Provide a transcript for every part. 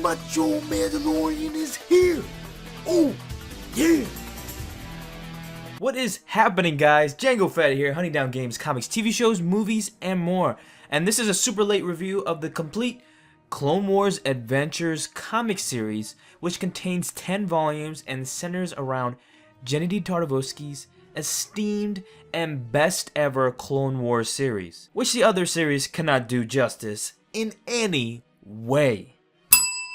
Macho Mandalorian is here! Oh, yeah! What is happening, guys? Django Fett here, hunting down games, comics, TV shows, movies, and more. And this is a super late review of the complete Clone Wars Adventures comic series, which contains 10 volumes and centers around Gennedy Tartovosky's esteemed and best ever Clone Wars series, which the other series cannot do justice in any way.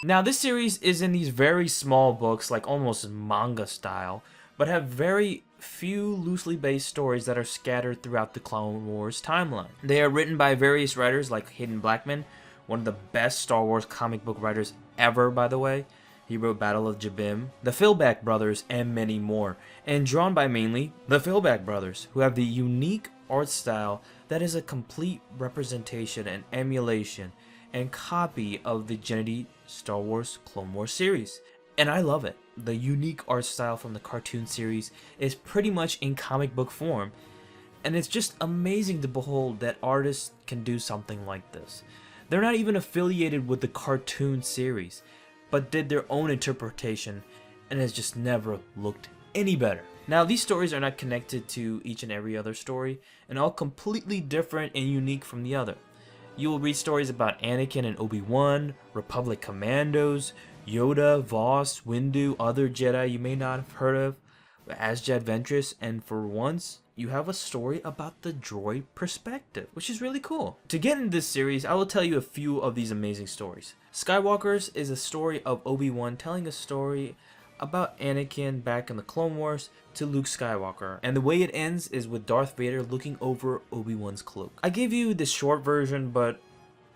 Now, this series is in these very small books, like almost manga style, but have very few loosely based stories that are scattered throughout the Clone Wars timeline. They are written by various writers like Hayden Blackman, one of the best Star Wars comic book writers ever, by the way. He wrote Battle of Jabim, the Philback brothers, and many more, and drawn by mainly the Philback brothers, who have the unique art style that is a complete representation and emulation and copy of the Gennedy Star Wars Clone Wars series. And I love it. The unique art style from the cartoon series is pretty much in comic book form, and it's just amazing to behold that artists can do something like this. They're not even affiliated with the cartoon series, but did their own interpretation, and has just never looked any better. Now, these stories are not connected to each and every other story, and all completely different and unique from the other. You will read stories about Anakin and Obi-Wan, Republic Commandos, Yoda, Voss, Windu, other Jedi you may not have heard of, Asjad Ventress, and for once, you have a story about the droid perspective, which is really cool. To get into this series, I will tell you a few of these amazing stories. Skywalkers is a story of Obi-Wan telling a story about Anakin back in the Clone Wars to Luke Skywalker, and the way it ends is with Darth Vader looking over Obi-Wan's cloak. I gave you the short version, but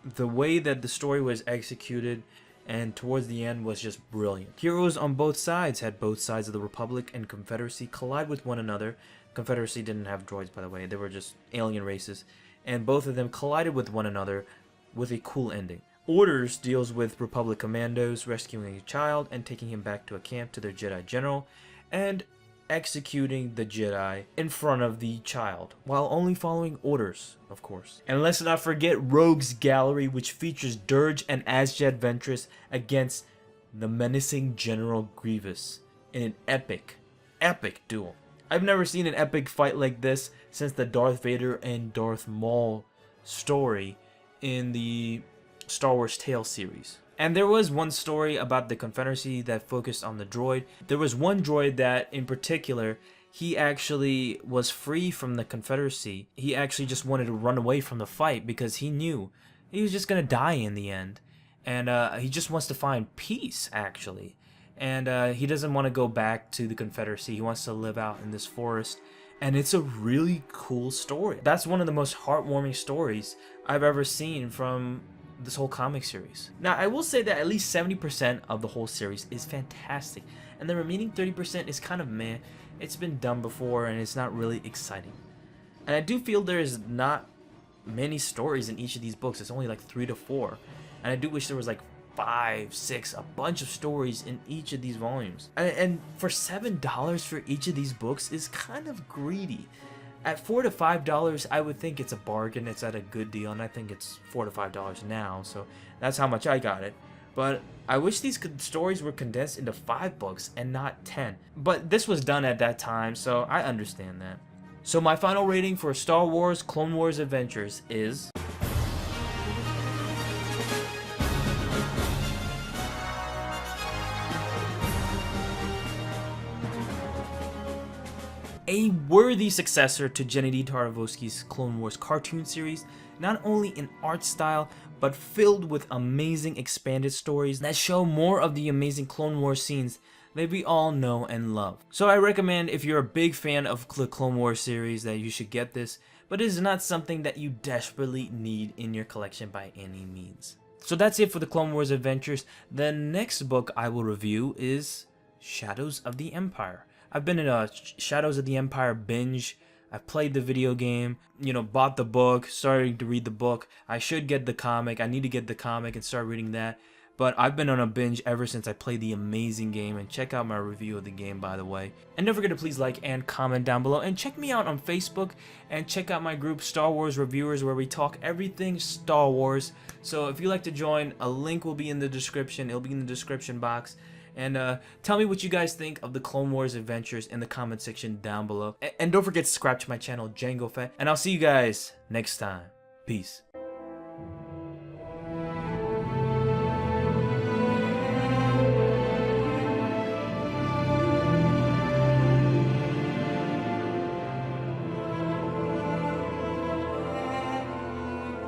the way that the story was executed and towards the end was just brilliant. Heroes on both sides had both sides of the Republic and Confederacy collide with one another. Confederacy didn't have droids, by the way, they were just alien races, and both of them collided with one another with a cool ending. Orders deals with Republic Commandos rescuing a child and taking him back to a camp to their Jedi General, and executing the Jedi in front of the child, while only following orders, of course. And let's not forget Rogue's Gallery, which features Dirge and Asjad Ventress against the menacing General Grievous in an epic duel. I've never seen an epic fight like this since the Darth Vader and Darth Maul story in the Star Wars Tales series. And there was one story about the Confederacy that focused on the droid. There was one droid that, in particular, he actually was free from the Confederacy. He actually just wanted to run away from the fight because he knew he was just going to die in the end. And he just wants to find peace, actually. And he doesn't want to go back to the Confederacy. He wants to live out in this forest. And it's a really cool story. That's one of the most heartwarming stories I've ever seen from this whole comic series. Now, I will say that at least 70% of the whole series is fantastic, and the remaining 30% is kind of meh. It's been done before, and it's not really exciting. And I do feel there's not many stories in each of these books. It's only like 3 to 4, and I do wish there was like 5, 6, a bunch of stories in each of these volumes. And for $7 for each of these books is kind of greedy. At $4 to $5, I would think it's a bargain. It's at a good deal, and I think it's $4 to $5 now, so that's how much I got it. But I wish these stories were condensed into 5 books and not 10. But this was done at that time, so I understand that. So my final rating for Star Wars Clone Wars Adventures is a worthy successor to Gennady Tartovosky's Clone Wars cartoon series, not only in art style, but filled with amazing expanded stories that show more of the amazing Clone Wars scenes that we all know and love. So I recommend, if you're a big fan of the Clone Wars series, that you should get this, but it is not something that you desperately need in your collection by any means. So that's it for the Clone Wars Adventures. The next book I will review is Shadows of the Empire. I've been in a Shadows of the Empire binge. I've played the video game, bought the book, started to read the book. I should get the comic. I need to get the comic and start reading that. But I've been on a binge ever since I played the amazing game, and check out my review of the game, by the way. And don't forget to please like and comment down below, and check me out on Facebook, and check out my group Star Wars Reviewers, where we talk everything Star Wars. So if you'd like to join, a link will be in the description. It'll be in the description box. And tell me what you guys think of the Clone Wars adventures in the comment section down below. And don't forget to subscribe to my channel, Django Fett. And I'll see you guys next time. Peace.